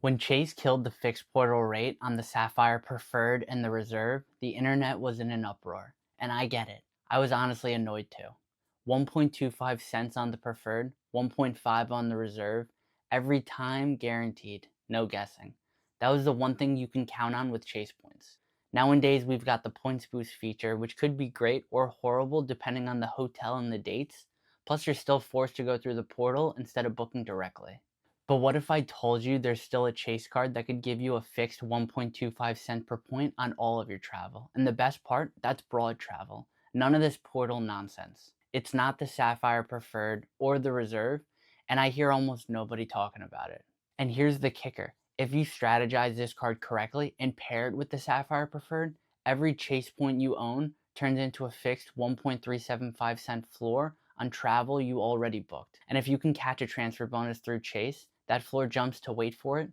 When Chase killed the fixed portal rate on the Sapphire Preferred and the Reserve, the internet was in an uproar. And I get it. I was honestly annoyed too. 1.25 cents on the Preferred, 1.5 on the Reserve, every time guaranteed, no guessing. That was the one thing you can count on with Chase points. Nowadays, we've got the Points Boost feature, which could be great or horrible depending on the hotel and the dates. Plus, you're still forced to go through the portal instead of booking directly. But what if I told you there's still a Chase card that could give you a fixed 1.25 cent per point on all of your travel? And the best part, that's broad travel. None of this portal nonsense. It's not the Sapphire Preferred or the Reserve, and I hear almost nobody talking about it. And here's the kicker. If you strategize this card correctly and pair it with the Sapphire Preferred, every Chase point you own turns into a fixed 1.375 cent floor on travel you already booked. And if you can catch a transfer bonus through Chase, that floor jumps to, wait for it,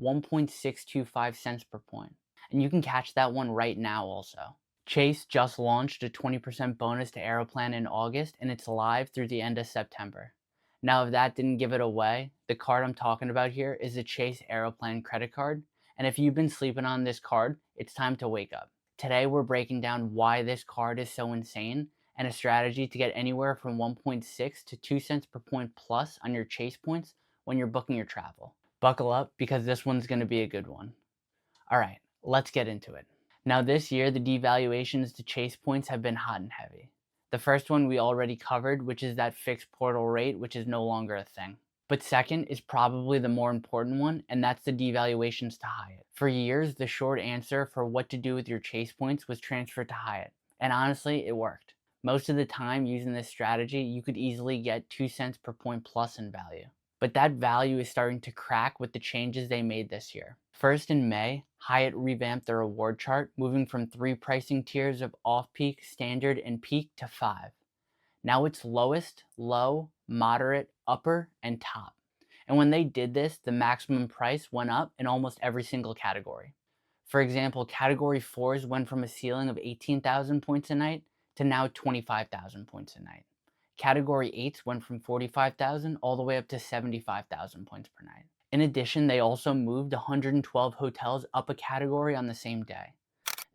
1.625 cents per point. And you can catch that one right now also. Chase just launched a 20% bonus to Aeroplan in August, and it's live through the end of September. Now, if that didn't give it away, the card I'm talking about here is the Chase Aeroplan credit card. And if you've been sleeping on this card, it's time to wake up. Today, we're breaking down why this card is so insane and a strategy to get anywhere from 1.6 to 2 cents per point plus on your Chase points when you're booking your travel. Buckle up because this one's going to be a good one. Alright, let's get into it. Now this year, the devaluations to Chase points have been hot and heavy. The first one we already covered, which is that fixed portal rate, which is no longer a thing. But second is probably the more important one, and that's the devaluations to Hyatt. For years, the short answer for what to do with your Chase points was transfer to Hyatt. And honestly, it worked. Most of the time, using this strategy, you could easily get 2 cents per point plus in value. But that value is starting to crack with the changes they made this year. First, in May, Hyatt revamped their reward chart, moving from 3 pricing tiers of off-peak, standard, and peak to 5. Now it's lowest, low, moderate, upper, and top. And when they did this, the maximum price went up in almost every single category. For example, category 4s went from a ceiling of 18,000 points a night to now 25,000 points a night. Category 8s went from 45,000 all the way up to 75,000 points per night. In addition, they also moved 112 hotels up a category on the same day.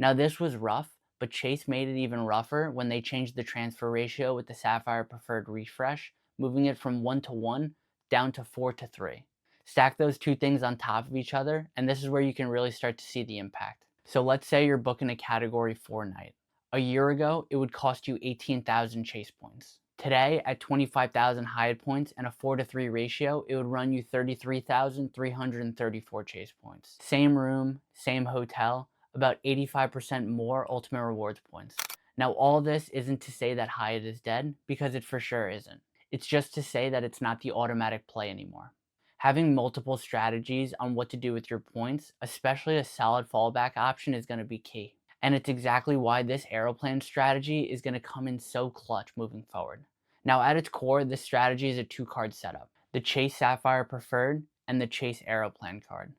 Now this was rough, but Chase made it even rougher when they changed the transfer ratio with the Sapphire Preferred refresh, moving it from 1-to-1 down to 4-to-3. Stack those two things on top of each other, and this is where you can really start to see the impact. So let's say you're booking a category 4 night. A year ago, it would cost you 18,000 Chase points. Today, at 25,000 Hyatt points and a 4-to-3 ratio, it would run you 33,334 Chase points. Same room, same hotel, about 85% more Ultimate Rewards points. Now, all this isn't to say that Hyatt is dead, because it for sure isn't. It's just to say that it's not the automatic play anymore. Having multiple strategies on what to do with your points, especially a solid fallback option, is going to be key. And it's exactly why this Aeroplan strategy is going to come in so clutch moving forward. Now at its core, this strategy is a 2-card setup. The Chase Sapphire Preferred and the Chase Aeroplan card.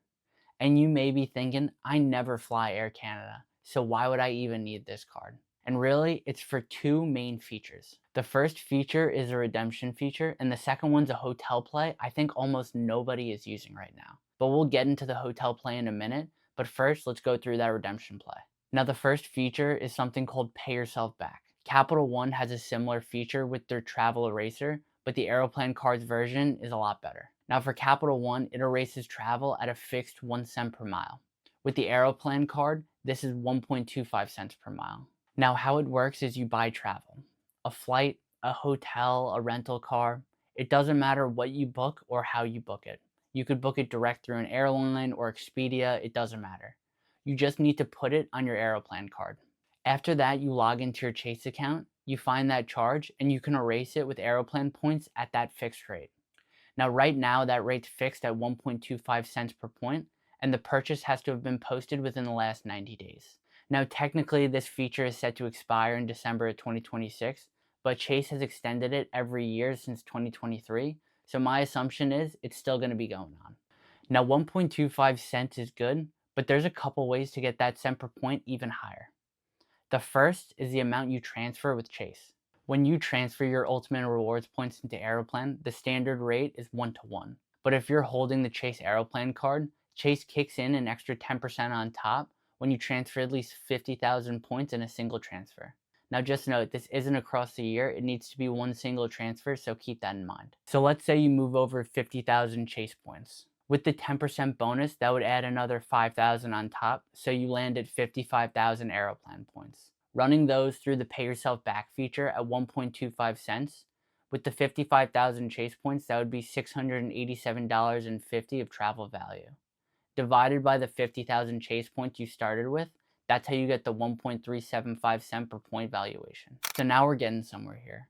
And you may be thinking, I never fly Air Canada, so why would I even need this card? And really, it's for 2 main features. The first feature is a redemption feature, and the second one's a hotel play I think almost nobody is using right now. But we'll get into the hotel play in a minute, but first let's go through that redemption play. Now the first feature is something called Pay Yourself Back. Capital One has a similar feature with their Travel Eraser, but the Aeroplan card's version is a lot better. Now for Capital One, it erases travel at a fixed 1 cent per mile. With the Aeroplan card, this is 1.25 cents per mile. Now how it works is you buy travel. A flight, a hotel, a rental car. It doesn't matter what you book or how you book it. You could book it direct through an airline or Expedia, it doesn't matter. You just need to put it on your Aeroplan card. After that, you log into your Chase account, you find that charge, and you can erase it with Aeroplan points at that fixed rate. Now right now, that rate's fixed at 1.25 cents per point, and the purchase has to have been posted within the last 90 days. Now technically, this feature is set to expire in December of 2026, but Chase has extended it every year since 2023, so my assumption is it's still going to be going on. Now 1.25 cents is good, but there's a couple ways to get that cent per point even higher. The first is the amount you transfer with Chase. When you transfer your Ultimate Rewards points into Aeroplan, the standard rate is 1-to-1. But if you're holding the Chase Aeroplan card, Chase kicks in an extra 10% on top when you transfer at least 50,000 points in a single transfer. Now just note, this isn't across the year, it needs to be one single transfer, so keep that in mind. So let's say you move over 50,000 Chase points. With the 10% bonus, that would add another 5,000 on top, so you land at 55,000 Aeroplan points. Running those through the pay yourself back feature at 1.25 cents, with the 55,000 Chase points, that would be $687.50 of travel value. Divided by the 50,000 Chase points you started with, that's how you get the 1.375 cent per point valuation. So now we're getting somewhere here.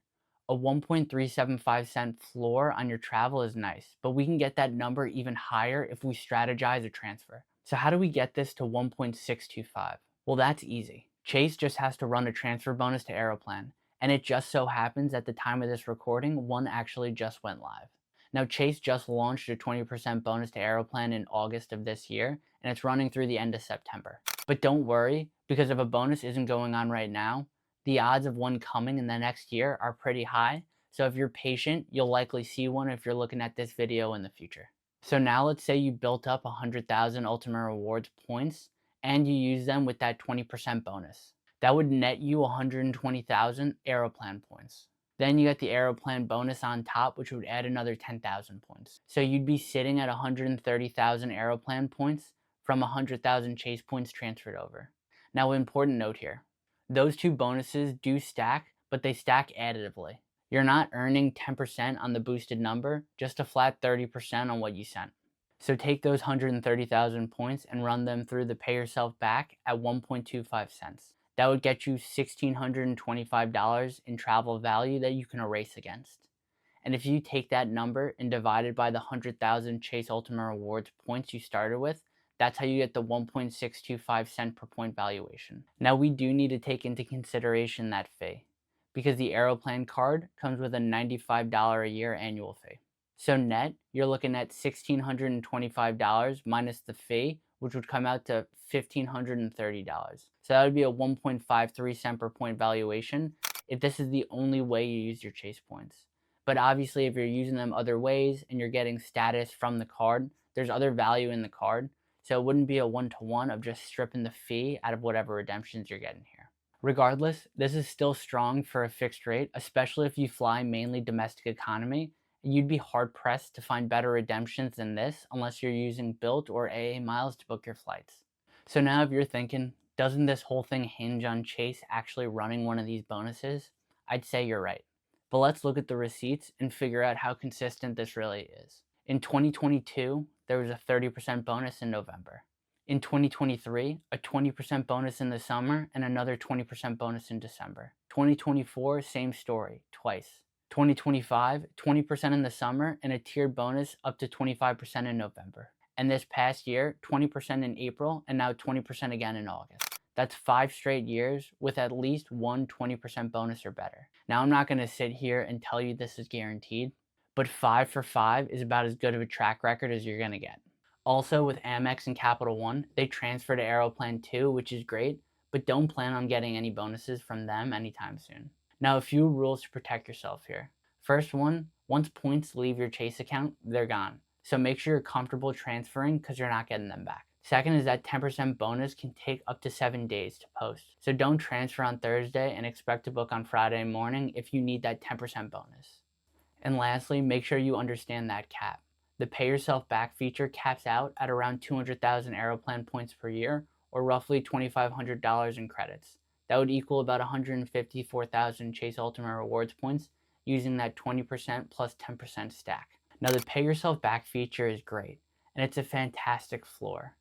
A 1.375 cent floor on your travel is nice, but we can get that number even higher if we strategize a transfer. So how do we get this to 1.625? Well, that's easy. Chase just has to run a transfer bonus to Aeroplan, and it just so happens at the time of this recording, one actually just went live. Now, Chase just launched a 20% bonus to Aeroplan in August of this year, and it's running through the end of September. But don't worry, because if a bonus isn't going on right now, the odds of one coming in the next year are pretty high. So if you're patient, you'll likely see one if you're looking at this video in the future. So now let's say you built up 100,000 Ultimate Rewards points and you use them with that 20% bonus. That would net you 120,000 Aeroplan points. Then you get the Aeroplan bonus on top, which would add another 10,000 points. So you'd be sitting at 130,000 Aeroplan points from 100,000 Chase points transferred over. Now, important note here. Those two bonuses do stack, but they stack additively. You're not earning 10% on the boosted number, just a flat 30% on what you sent. So take those 130,000 points and run them through the pay yourself back at 1.25 cents. That would get you $1,625 in travel value that you can erase against. And if you take that number and divide it by the 100,000 Chase Ultimate Rewards points you started with, that's how you get the 1.625 cent per point valuation. Now we do need to take into consideration that fee, because the Aeroplan card comes with a $95 a year annual fee. So net, you're looking at $1,625 minus the fee, which would come out to $1,530. So that would be a 1.53 cent per point valuation if this is the only way you use your Chase points. But obviously if you're using them other ways and you're getting status from the card, there's other value in the card. So it wouldn't be a one-to-one of just stripping the fee out of whatever redemptions you're getting here. Regardless, this is still strong for a fixed rate, especially if you fly mainly domestic economy. You'd be hard-pressed to find better redemptions than this unless you're using Bilt or AA miles to book your flights. So now if you're thinking, doesn't this whole thing hinge on Chase actually running one of these bonuses? I'd say you're right. But let's look at the receipts and figure out how consistent this really is. In 2022, there was a 30% bonus in November. In 2023, a 20% bonus in the summer and another 20% bonus in December. 2024, same story, twice. 2025, 20% in the summer and a tiered bonus up to 25% in November. And this past year, 20% in April and now 20% again in August. That's 5 straight years with at least one 20% bonus or better. Now I'm not going to sit here and tell you this is guaranteed, but 5 for 5 is about as good of a track record as you're going to get. Also with Amex and Capital One, they transfer to Aeroplan too, which is great, but don't plan on getting any bonuses from them anytime soon. Now a few rules to protect yourself here. First one, once points leave your Chase account, they're gone. So make sure you're comfortable transferring because you're not getting them back. Second is that 10% bonus can take up to 7 days to post. So don't transfer on Thursday and expect to book on Friday morning if you need that 10% bonus. And lastly, make sure you understand that cap. The pay yourself back feature caps out at around 200,000 Aeroplan points per year, or roughly $2,500 in credits. That would equal about 154,000 Chase Ultimate Rewards points using that 20% plus 10% stack. Now the pay yourself back feature is great, and it's a fantastic floor.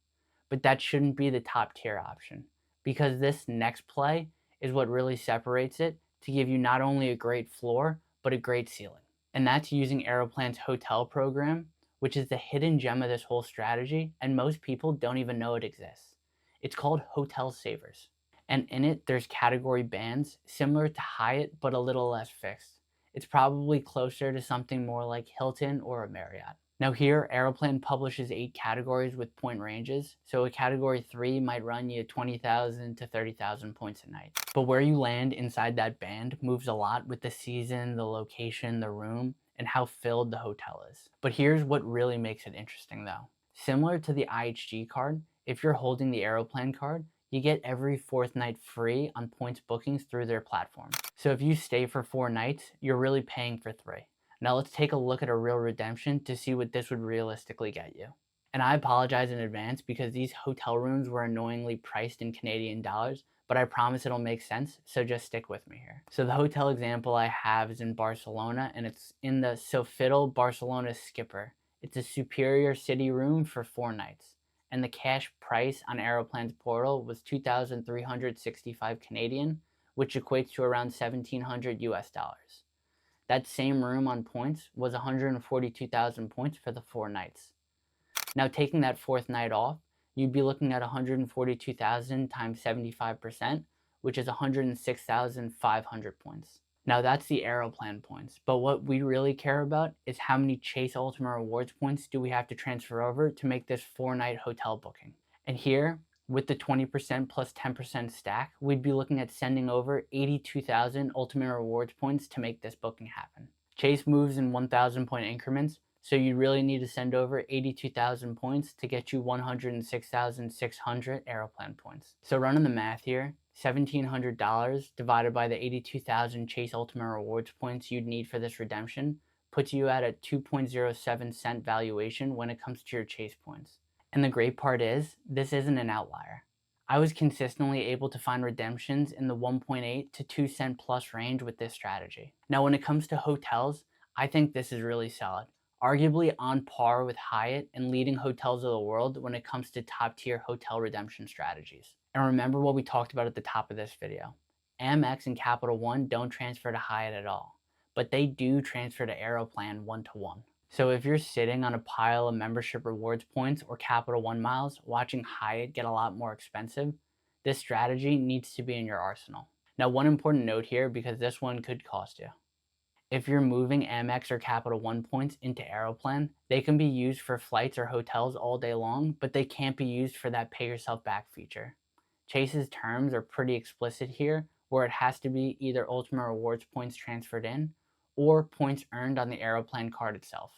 But that shouldn't be the top tier option, because this next play is what really separates it to give you not only a great floor, but a great ceiling. And that's using Aeroplan's hotel program, which is the hidden gem of this whole strategy, and most people don't even know it exists. It's called HotelSavers. And in it, there's category bands similar to Hyatt, but a little less fixed. It's probably closer to something more like Hilton or a Marriott. Now here, Aeroplan publishes 8 categories with point ranges, so a category 3 might run you 20,000 to 30,000 points a night. But where you land inside that band moves a lot with the season, the location, the room, and how filled the hotel is. But here's what really makes it interesting though. Similar to the IHG card, if you're holding the Aeroplan card, you get every 4th night free on points bookings through their platform. So if you stay for 4 nights, you're really paying for 3. Now let's take a look at a real redemption to see what this would realistically get you. And I apologize in advance because these hotel rooms were annoyingly priced in Canadian dollars, but I promise it'll make sense, so just stick with me here. So the hotel example I have is in Barcelona, and it's in the Sofitel Barcelona Skipper. It's a superior city room for 4 nights, and the cash price on Aeroplan's portal was 2,365 Canadian, which equates to around 1,700 US dollars. That same room on points was 142,000 points for the 4 nights. Now, taking that 4th night off, you'd be looking at 142,000 times 75%, which is 106,500 points. Now, that's the Aeroplan points, but what we really care about is how many Chase Ultimate Rewards points do we have to transfer over to make this 4-night hotel booking. And here, with the 20% plus 10% stack, we'd be looking at sending over 82,000 Ultimate Rewards points to make this booking happen. Chase moves in 1,000 point increments, so you really need to send over 82,000 points to get you 106,600 Aeroplan points. So running the math here, $1,700 divided by the 82,000 Chase Ultimate Rewards points you'd need for this redemption puts you at a 2.07 cent valuation when it comes to your Chase points. And the great part is, this isn't an outlier. I was consistently able to find redemptions in the 1.8 to 2 cent plus range with this strategy. Now when it comes to hotels, I think this is really solid. Arguably on par with Hyatt and leading hotels of the world when it comes to top tier hotel redemption strategies. And remember what we talked about at the top of this video. Amex and Capital One don't transfer to Hyatt at all, but they do transfer to Aeroplan 1-to-1. So if you're sitting on a pile of membership rewards points or Capital One miles watching Hyatt get a lot more expensive, this strategy needs to be in your arsenal. Now one important note here, because this one could cost you. If you're moving Amex or Capital One points into Aeroplan, they can be used for flights or hotels all day long, but they can't be used for that pay yourself back feature. Chase's terms are pretty explicit here, where it has to be either Ultimate Rewards points transferred in or points earned on the Aeroplan card itself.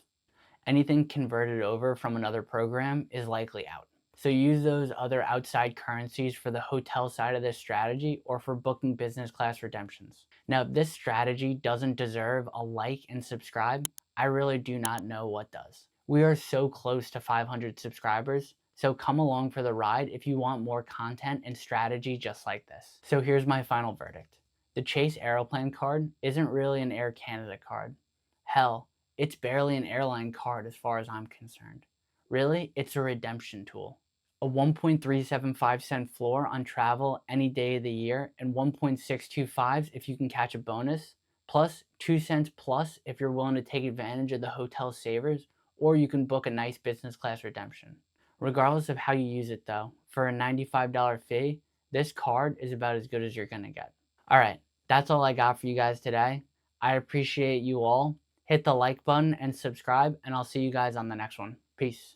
Anything converted over from another program is likely out. So use those other outside currencies for the hotel side of this strategy or for booking business class redemptions. Now, if this strategy doesn't deserve a like and subscribe, I really do not know what does. We are so close to 500 subscribers, so come along for the ride if you want more content and strategy just like this. So here's my final verdict. The Chase Aeroplan card isn't really an Air Canada card. Hell, it's barely an airline card as far as I'm concerned. Really, it's a redemption tool. A 1.375 cent floor on travel any day of the year, and 1.625 if you can catch a bonus, plus 2 cents plus if you're willing to take advantage of the HotelSavers, or you can book a nice business class redemption. Regardless of how you use it though, for a $95 fee, this card is about as good as you're gonna get. Alright, that's all I got for you guys today. I appreciate you all. Hit the like button and subscribe, and I'll see you guys on the next one. Peace.